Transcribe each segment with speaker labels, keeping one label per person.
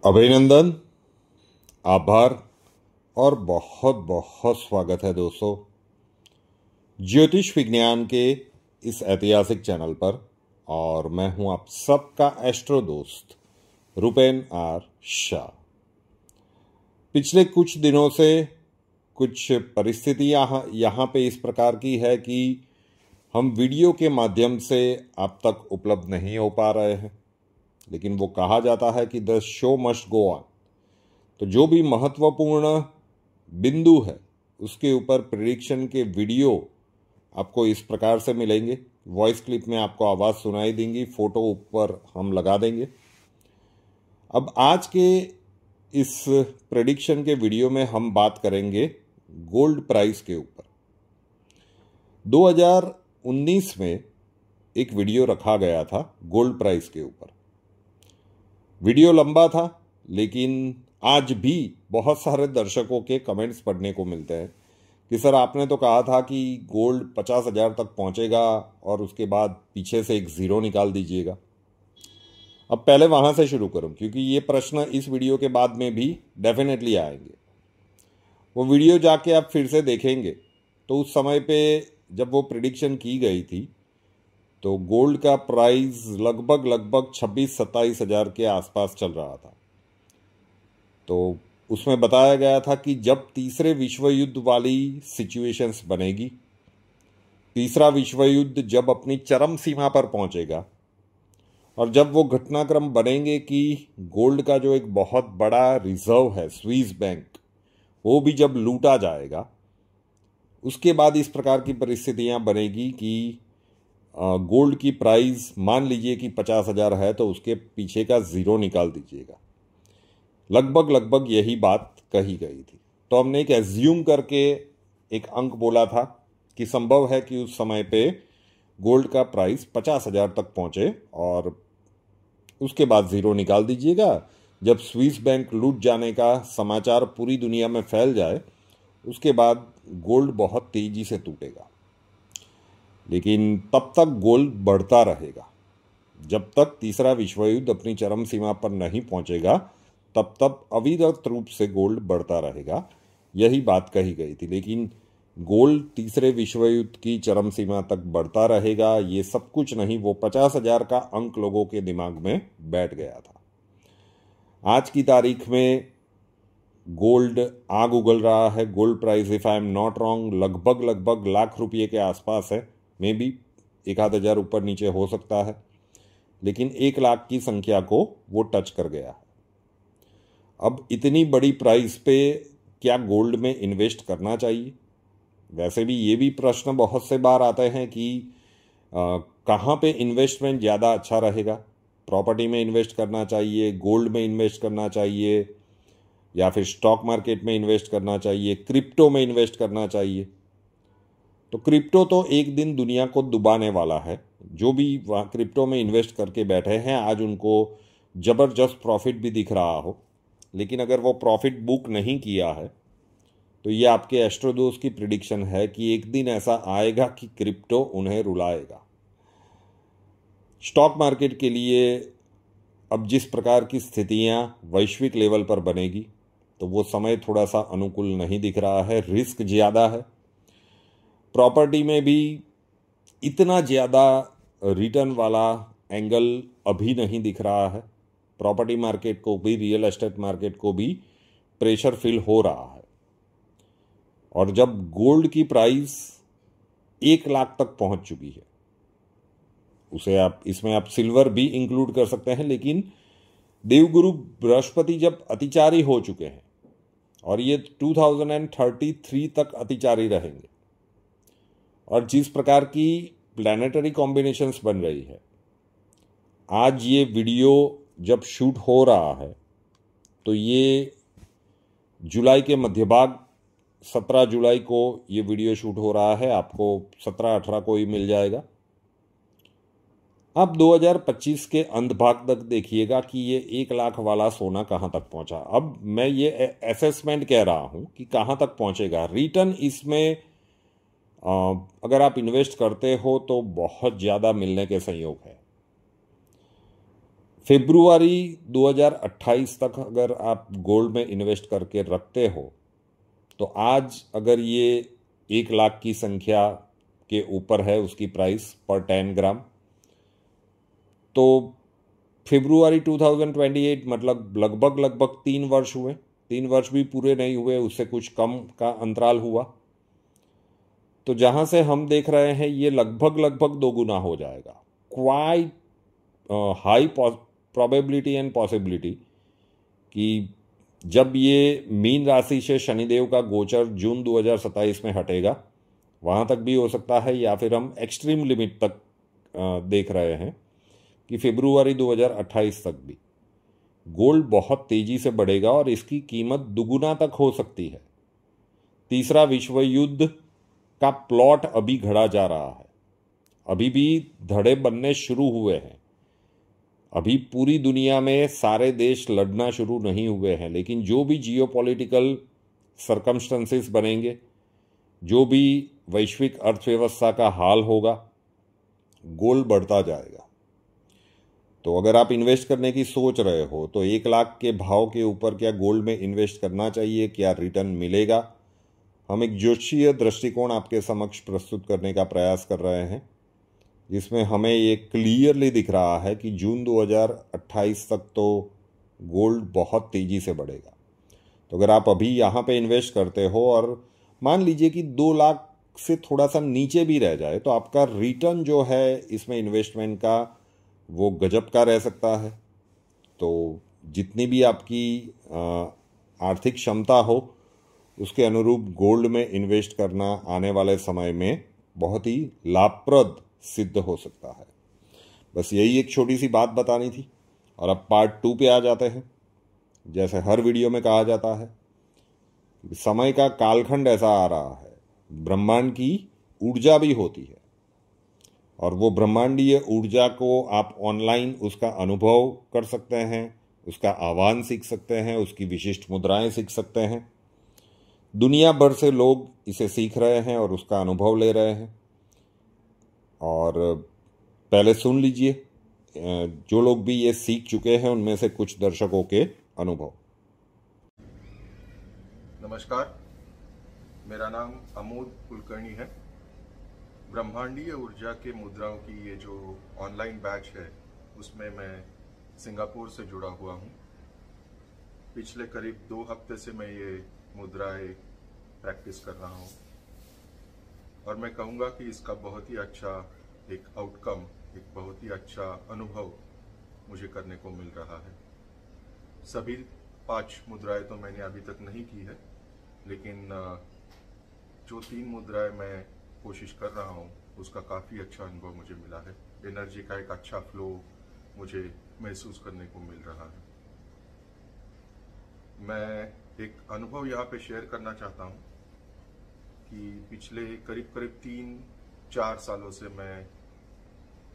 Speaker 1: अभिनंदन, आभार और बहुत बहुत स्वागत है दोस्तों ज्योतिष विज्ञान के इस ऐतिहासिक चैनल पर। और मैं हूं आप सबका एस्ट्रो दोस्त रुपेन आर शाह। पिछले कुछ दिनों से कुछ परिस्थितियां यहाँ पे इस प्रकार की है कि हम वीडियो के माध्यम से आप तक उपलब्ध नहीं हो पा रहे हैं, लेकिन वो कहा जाता है कि the show must go on. तो जो भी महत्वपूर्ण बिंदु है उसके ऊपर प्रेडिक्शन के वीडियो आपको इस प्रकार से मिलेंगे। वॉइस क्लिप में आपको आवाज़ सुनाई देंगी, फोटो ऊपर हम लगा देंगे। अब आज के इस प्रेडिक्शन के वीडियो में हम बात करेंगे गोल्ड प्राइस के ऊपर। 2019 में एक वीडियो रखा गया था गोल्ड प्राइस के ऊपर। वीडियो लंबा था, लेकिन आज भी बहुत सारे दर्शकों के कमेंट्स पढ़ने को मिलते हैं कि सर आपने तो कहा था कि गोल्ड 50,000 तक पहुंचेगा और उसके बाद पीछे से एक ज़ीरो निकाल दीजिएगा। अब पहले वहां से शुरू करूं, क्योंकि ये प्रश्न इस वीडियो के बाद में भी डेफिनेटली आएंगे। वो वीडियो जाके आप फिर से देखेंगे तो उस समय पे जब वो प्रिडिक्शन की गई थी तो गोल्ड का प्राइस लगभग 26-27 हज़ार के आसपास चल रहा था। तो उसमें बताया गया था कि जब तीसरे विश्व युद्ध वाली सिचुएशंस बनेगी, तीसरा विश्व युद्ध जब अपनी चरम सीमा पर पहुंचेगा और जब वो घटनाक्रम बनेंगे कि गोल्ड का जो एक बहुत बड़ा रिजर्व है स्विस बैंक, वो भी जब लूटा जाएगा, उसके बाद इस प्रकार की परिस्थितियां बनेगी कि गोल्ड की प्राइस मान लीजिए कि 50,000 है तो उसके पीछे का ज़ीरो निकाल दीजिएगा। लगभग यही बात कही गई थी। तो हमने एक एज्यूम करके एक अंक बोला था कि संभव है कि उस समय पे गोल्ड का प्राइस 50,000 तक पहुंचे और उसके बाद ज़ीरो निकाल दीजिएगा। जब स्विस बैंक लूट जाने का समाचार पूरी दुनिया में फैल जाए, उसके बाद गोल्ड बहुत तेजी से टूटेगा। लेकिन तब तक गोल्ड बढ़ता रहेगा। जब तक तीसरा विश्व युद्ध अपनी चरम सीमा पर नहीं पहुंचेगा तब तक अविरत रूप से गोल्ड बढ़ता रहेगा, यही बात कही गई थी। लेकिन गोल्ड तीसरे विश्व युद्ध की चरम सीमा तक बढ़ता रहेगा ये सब कुछ नहीं, वो 50,000 का अंक लोगों के दिमाग में बैठ गया था। आज की तारीख में गोल्ड आग उगल रहा है। Gold price if I am not wrong लगभग लाख रुपये के आसपास है। मे बी 1,000 ऊपर नीचे हो सकता है, लेकिन 1 लाख की संख्या को वो टच कर गया है। अब इतनी बड़ी प्राइस पे क्या गोल्ड में इन्वेस्ट करना चाहिए? वैसे भी ये भी प्रश्न बहुत से बार आते हैं कि कहाँ पे इन्वेस्टमेंट ज़्यादा अच्छा रहेगा। प्रॉपर्टी में इन्वेस्ट करना चाहिए, गोल्ड में इन्वेस्ट करना चाहिए, या फिर स्टॉक मार्केट में इन्वेस्ट करना चाहिए, क्रिप्टो में इन्वेस्ट करना चाहिए। तो क्रिप्टो तो एक दिन दुनिया को डुबाने वाला है। जो भी वहाँ क्रिप्टो में इन्वेस्ट करके बैठे हैं आज उनको ज़बरदस्त प्रॉफिट भी दिख रहा हो, लेकिन अगर वो प्रॉफिट बुक नहीं किया है तो ये आपके एस्ट्रोडोज की प्रिडिक्शन है कि एक दिन ऐसा आएगा कि क्रिप्टो उन्हें रुलाएगा। स्टॉक मार्केट के लिए अब जिस प्रकार की स्थितियां वैश्विक लेवल पर बनेगी तो वो समय थोड़ा सा अनुकूल नहीं दिख रहा है, रिस्क ज़्यादा है। प्रॉपर्टी में भी इतना ज़्यादा रिटर्न वाला एंगल अभी नहीं दिख रहा है। प्रॉपर्टी मार्केट को भी, रियल एस्टेट मार्केट को भी प्रेशर फील हो रहा है। और जब गोल्ड की प्राइस 1 लाख तक पहुंच चुकी है, उसे आप इसमें आप सिल्वर भी इंक्लूड कर सकते हैं, लेकिन देवगुरु बृहस्पति जब अतिचारी हो चुके हैं और ये 2033 तक अतिचारी रहेंगे, और जिस प्रकार की प्लैनेटरी कॉम्बिनेशंस बन रही है, आज ये वीडियो जब शूट हो रहा है तो ये जुलाई के मध्य भाग 17 जुलाई को ये वीडियो शूट हो रहा है। आपको 17-18 को ही मिल जाएगा। अब 2025 के अंत भाग तक देखिएगा कि ये 1 लाख वाला सोना कहाँ तक पहुंचा। अब मैं ये असेसमेंट कह रहा हूं कि कहाँ तक पहुंचेगा। रिटर्न इसमें अगर आप इन्वेस्ट करते हो तो बहुत ज़्यादा मिलने के संयोग है। फरवरी 2028 तक अगर आप गोल्ड में इन्वेस्ट करके रखते हो तो आज अगर ये 1 लाख की संख्या के ऊपर है उसकी प्राइस पर 10 ग्राम, तो फरवरी 2028 मतलब लगभग 3 वर्ष हुए। 3 वर्ष भी पूरे नहीं हुए, उससे कुछ कम का अंतराल हुआ। तो जहां से हम देख रहे हैं ये लगभग 2 गुना हो जाएगा। Quite high probability and possibility कि जब ये मीन राशि से शनिदेव का गोचर जून 2027 में हटेगा, वहां तक भी हो सकता है, या फिर हम एक्सट्रीम लिमिट तक देख रहे हैं कि फरवरी 2028 तक भी गोल्ड बहुत तेजी से बढ़ेगा और इसकी कीमत दुगुना तक हो सकती है। तीसरा विश्व युद्ध का प्लॉट अभी घड़ा जा रहा है, अभी भी धड़े बनने शुरू हुए हैं। अभी पूरी दुनिया में सारे देश लड़ना शुरू नहीं हुए हैं, लेकिन जो भी जियोपॉलिटिकल सर्कमस्टेंसेस बनेंगे, जो भी वैश्विक अर्थव्यवस्था का हाल होगा, गोल्ड बढ़ता जाएगा। तो अगर आप इन्वेस्ट करने की सोच रहे हो तो 1 लाख के भाव के ऊपर क्या गोल्ड में इन्वेस्ट करना चाहिए, क्या रिटर्न मिलेगा, हम एक ज्योतिषीय दृष्टिकोण आपके समक्ष प्रस्तुत करने का प्रयास कर रहे हैं, जिसमें हमें ये क्लियरली दिख रहा है कि जून 2028 तक तो गोल्ड बहुत तेजी से बढ़ेगा। तो अगर आप अभी यहाँ पे इन्वेस्ट करते हो और मान लीजिए कि 2 लाख से थोड़ा सा नीचे भी रह जाए, तो आपका रिटर्न जो है इसमें इन्वेस्टमेंट का वो गजब का रह सकता है। तो जितनी भी आपकी आर्थिक क्षमता हो उसके अनुरूप गोल्ड में इन्वेस्ट करना आने वाले समय में बहुत ही लाभप्रद सिद्ध हो सकता है। बस यही एक छोटी सी बात बतानी थी। और अब पार्ट 2 पे आ जाते हैं। जैसे हर वीडियो में कहा जाता है, समय का कालखंड ऐसा आ रहा है, ब्रह्मांड की ऊर्जा भी होती है, और वो ब्रह्मांडीय ऊर्जा को आप ऑनलाइन उसका अनुभव कर सकते हैं, उसका आह्वान सीख सकते हैं, उसकी विशिष्ट मुद्राएं सीख सकते हैं। दुनिया भर से लोग इसे सीख रहे हैं और उसका अनुभव ले रहे हैं। और पहले सुन लीजिए जो लोग भी ये सीख चुके हैं उनमें से कुछ दर्शकों के अनुभव।
Speaker 2: नमस्कार, मेरा नाम अमोद कुलकर्णी है। ब्रह्मांडीय ऊर्जा के मुद्राओं की ये जो ऑनलाइन बैच है उसमें मैं सिंगापुर से जुड़ा हुआ हूँ। पिछले करीब 2 हफ्ते से मैं ये मुद्राएं प्रैक्टिस कर रहा हूँ और मैं कहूँगा कि इसका बहुत ही अच्छा एक आउटकम, एक बहुत ही अच्छा अनुभव मुझे करने को मिल रहा है। सभी 5 मुद्राएं तो मैंने अभी तक नहीं की है, लेकिन जो 3 मुद्राएं मैं कोशिश कर रहा हूँ उसका काफ़ी अच्छा अनुभव मुझे मिला है। एनर्जी का एक अच्छा फ्लो मुझे महसूस करने को मिल रहा है। मैं एक अनुभव यहाँ पे शेयर करना चाहता हूँ कि पिछले करीब 3-4 सालों से मैं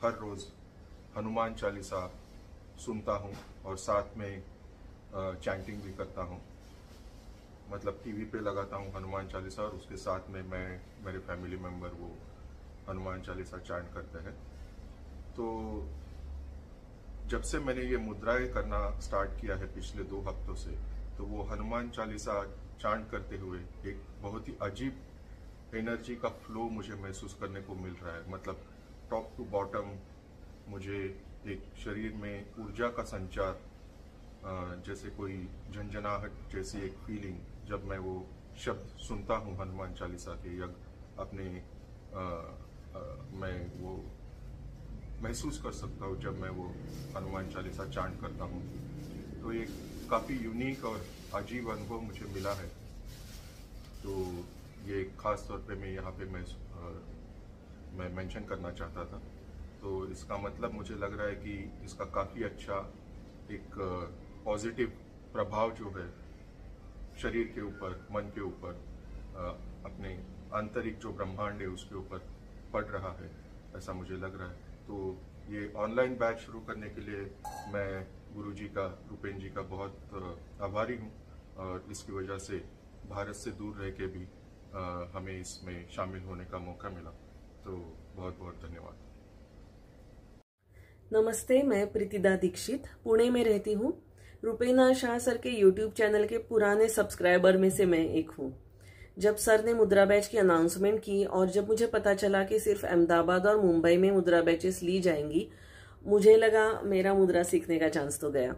Speaker 2: हर रोज़ हनुमान चालीसा सुनता हूँ और साथ में चैंटिंग भी करता हूँ। मतलब टीवी पे लगाता हूँ हनुमान चालीसा और उसके साथ में मैं, मेरे फैमिली मेम्बर वो हनुमान चालीसा चैंट करते हैं। तो जब से मैंने ये मुद्राएं करना स्टार्ट किया है पिछले 2 हफ्तों से, तो वो हनुमान चालीसा चैंट करते हुए एक बहुत ही अजीब एनर्जी का फ्लो मुझे महसूस करने को मिल रहा है। मतलब टॉप टू बॉटम मुझे एक शरीर में ऊर्जा का संचार, जैसे कोई झंझनाहट जैसी एक फीलिंग जब मैं वो शब्द सुनता हूँ हनुमान चालीसा के, या अपने मैं वो महसूस कर सकता हूँ जब मैं वो हनुमान चालीसा चैंट करता हूँ। तो ये काफ़ी यूनिक और अजीब अनुभव मुझे मिला है। तो ये खास तौर पे मैं यहाँ पे मैं मेंशन करना चाहता था। तो इसका मतलब मुझे लग रहा है कि इसका काफ़ी अच्छा एक पॉजिटिव प्रभाव जो है शरीर के ऊपर, मन के ऊपर, अपने आंतरिक जो ब्रह्मांड है उसके ऊपर पड़ रहा है, ऐसा मुझे लग रहा है। तो ये ऑनलाइन बैच शुरू करने के लिए मैं गुरुजी का, रूपेन जी का बहुत आभारी हूँ, और इसकी वजह से भारत से दूर रह के भी हमें इसमें शामिल होने का मौका मिला। तो बहुत बहुत धन्यवाद।
Speaker 3: नमस्ते, मैं प्रीतिदा दीक्षित पुणे में रहती हूँ। रुपेना शाह सर के यूट्यूब चैनल के पुराने सब्सक्राइबर में से मैं एक हूँ। जब सर ने मुद्रा बैच की अनाउंसमेंट की और जब मुझे पता चला कि सिर्फ अहमदाबाद और मुंबई में मुद्रा बैचेस ली जाएंगी, मुझे लगा मेरा मुद्रा सीखने का चांस तो गया।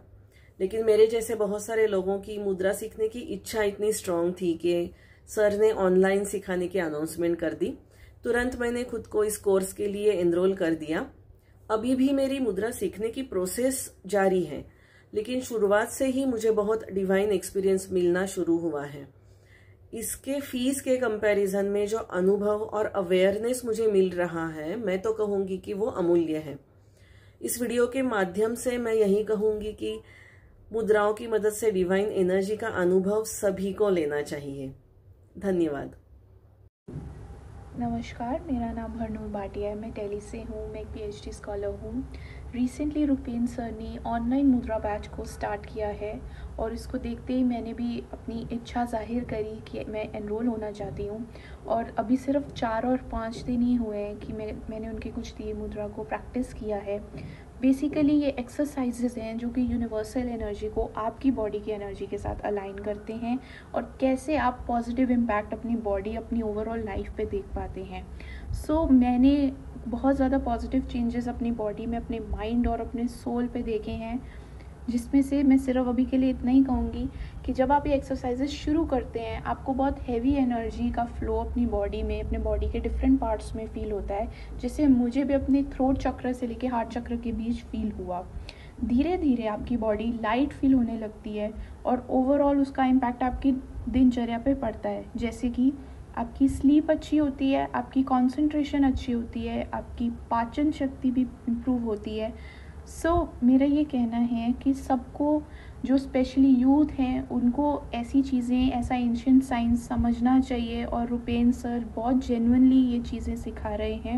Speaker 3: लेकिन मेरे जैसे बहुत सारे लोगों की मुद्रा सीखने की इच्छा इतनी स्ट्रांग थी कि सर ने ऑनलाइन सिखाने की अनाउंसमेंट कर दी। तुरंत मैंने खुद को इस कोर्स के लिए एनरोल कर दिया। अभी भी मेरी मुद्रा सीखने की प्रोसेस जारी है, लेकिन शुरुआत से ही मुझे बहुत डिवाइन एक्सपीरियंस मिलना शुरू हुआ है। इसके फीस के कंपैरिजन में जो अनुभव और अवेयरनेस मुझे मिल रहा है, मैं तो कहूंगी कि वो अमूल्य है। इस वीडियो के माध्यम से मैं यही कहूंगी कि मुद्राओं की मदद से डिवाइन एनर्जी का अनुभव सभी को लेना चाहिए। धन्यवाद।
Speaker 4: नमस्कार, मेरा नाम हरनूर भाटिया है। मैं दिल्ली से हूँ। मैं एक पीएचडी स्कॉलर हूँ। रिसेंटली रुपेन सर ने ऑनलाइन मुद्रा बैच को स्टार्ट किया है और इसको देखते ही मैंने भी अपनी इच्छा जाहिर करी कि मैं एनरोल होना चाहती हूँ। और अभी सिर्फ 4 और 5 दिन ही हुए हैं कि मैंने उनके कुछ दिए मुद्रा को प्रैक्टिस किया है। बेसिकली ये एक्सरसाइजेज हैं जो कि यूनिवर्सल एनर्जी को आपकी बॉडी की एनर्जी के साथ अलाइन करते हैं और कैसे आप पॉजिटिव इम्पैक्ट अपनी बॉडी, अपनी ओवरऑल लाइफ पे देख पाते हैं। सो मैंने बहुत ज़्यादा पॉजिटिव चेंजेस अपनी बॉडी में, अपने माइंड और अपने सोल पे देखे हैं, जिसमें से मैं सिर्फ अभी के लिए इतना ही कहूँगी कि जब आप ये एक्सरसाइजेस शुरू करते हैं, आपको बहुत हैवी एनर्जी का फ्लो अपनी बॉडी में, अपने बॉडी के डिफरेंट पार्ट्स में फील होता है, जिससे मुझे भी अपने थ्रोट चक्र से लेके हार्ट चक्र के बीच फील हुआ। धीरे धीरे आपकी बॉडी लाइट फील होने लगती है और ओवरऑल उसका इम्पैक्ट आपकी दिनचर्या पे पड़ता है, जैसे कि आपकी स्लीप अच्छी होती है, आपकी कॉन्सेंट्रेशन अच्छी होती है, आपकी पाचन शक्ति भी इम्प्रूव होती है। मेरा ये कहना है कि सबको, जो स्पेशली यूथ हैं, उनको ऐसी चीज़ें, ऐसा एंशिएंट साइंस समझना चाहिए और रुपेन सर बहुत जेन्युइनली ये चीज़ें सिखा रहे हैं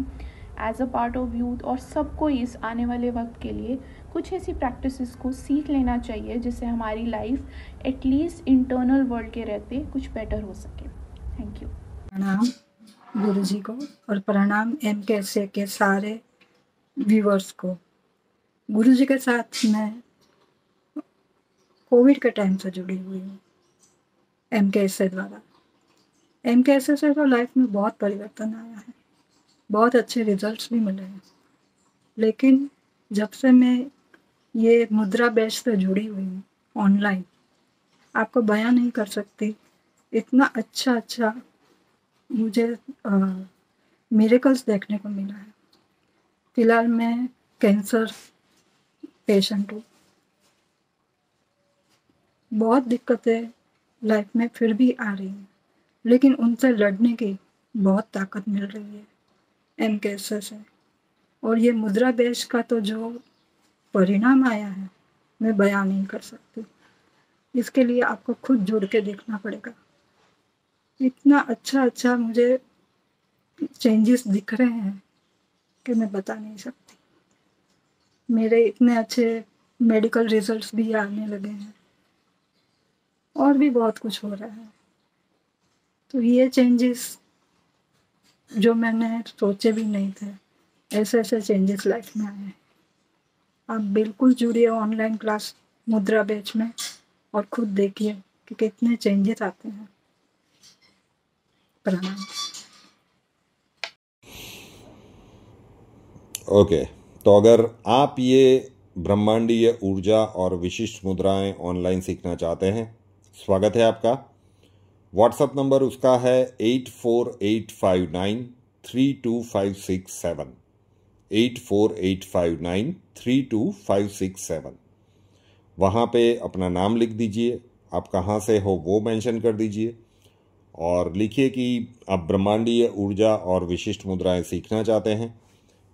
Speaker 4: as a part of youth. और सबको इस आने वाले वक्त के लिए कुछ ऐसी प्रैक्टिसेस को सीख लेना चाहिए जिससे हमारी लाइफ एटलीस्ट इंटरनल वर्ल्ड के रहते कुछ बेटर हो सके। Thank you.
Speaker 5: प्रणाम गुरुजी को और प्रणाम MKSA के सारे व्यूवर्स को। गुरुजी के साथ मैं कोविड के टाइम से जुड़ी हुई हूँ MKSA द्वारा। MKSA से तो लाइफ में बहुत परिवर्तन आया है, बहुत अच्छे रिजल्ट्स भी मिले हैं। लेकिन जब से मैं ये मुद्रा बैच से जुड़ी हुई हूँ ऑनलाइन, आपको बयां नहीं कर सकती इतना अच्छा मुझे मिरेकल्स देखने को मिला है। फिलहाल मैं कैंसर पेशेंट हूँ। बहुत दिक्कतें लाइफ में फिर भी आ रही हैं, लेकिन उनसे लड़ने की बहुत ताकत मिल रही है MKSA से। और ये मुद्रा बैच का तो जो परिणाम आया है, मैं बयान नहीं कर सकती। इसके लिए आपको खुद जुड़ के देखना पड़ेगा। इतना अच्छा मुझे चेंजेस दिख रहे हैं कि मैं बता नहीं सकती। मेरे इतने अच्छे मेडिकल रिजल्ट्स भी आने लगे हैं और भी बहुत कुछ हो रहा है। तो ये चेंजेस जो मैंने सोचे भी नहीं थे, ऐसे चेंजेस लाइफ में आए हैं। आप बिल्कुल जुड़िए ऑनलाइन क्लास मुद्रा बैच में और खुद देखिए कि कितने चेंजेस आते हैं। प्रणाम।
Speaker 1: ओके, तो अगर आप ये ब्रह्मांडीय ऊर्जा और विशिष्ट मुद्राएं ऑनलाइन सीखना चाहते हैं, स्वागत है आपका। व्हाट्सएप नंबर उसका है 8485932567, 8485932567। वहाँ पे अपना नाम लिख दीजिए, आप कहाँ से हो वो मेंशन कर दीजिए और लिखिए कि आप ब्रह्मांडीय ऊर्जा और विशिष्ट मुद्राएं सीखना चाहते हैं।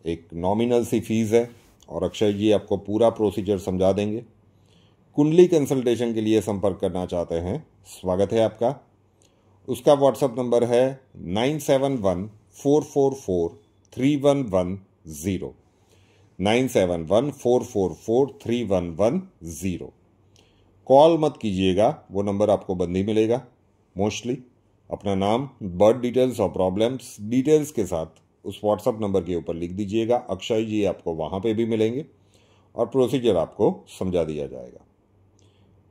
Speaker 1: एक नॉमिनल सी फीस है और अक्षय जी आपको पूरा प्रोसीजर समझा देंगे। कुंडली कंसल्टेशन के लिए संपर्क करना चाहते हैं, स्वागत है आपका। उसका व्हाट्सएप नंबर है 9714443110, 9714443110। कॉल मत कीजिएगा, वो नंबर आपको बंद ही मिलेगा मोस्टली। अपना नाम, बर्थ डिटेल्स और प्रॉब्लम्स डिटेल्स के साथ उस व्हाट्सएप नंबर के ऊपर लिख दीजिएगा। अक्षय जी आपको वहाँ पे भी मिलेंगे और प्रोसीजर आपको समझा दिया जाएगा।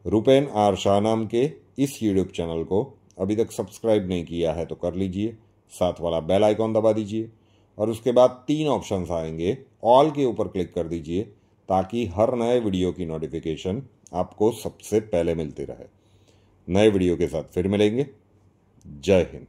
Speaker 1: रुपेन आर शाह नाम के इस यूट्यूब चैनल को अभी तक सब्सक्राइब नहीं किया है तो कर लीजिए, साथ वाला बेल आइकॉन दबा दीजिए और उसके बाद 3 ऑप्शंस आएंगे, ऑल के ऊपर क्लिक कर दीजिए ताकि हर नए वीडियो की नोटिफिकेशन आपको सबसे पहले मिलती रहे। नए वीडियो के साथ फिर मिलेंगे। जय हिंद।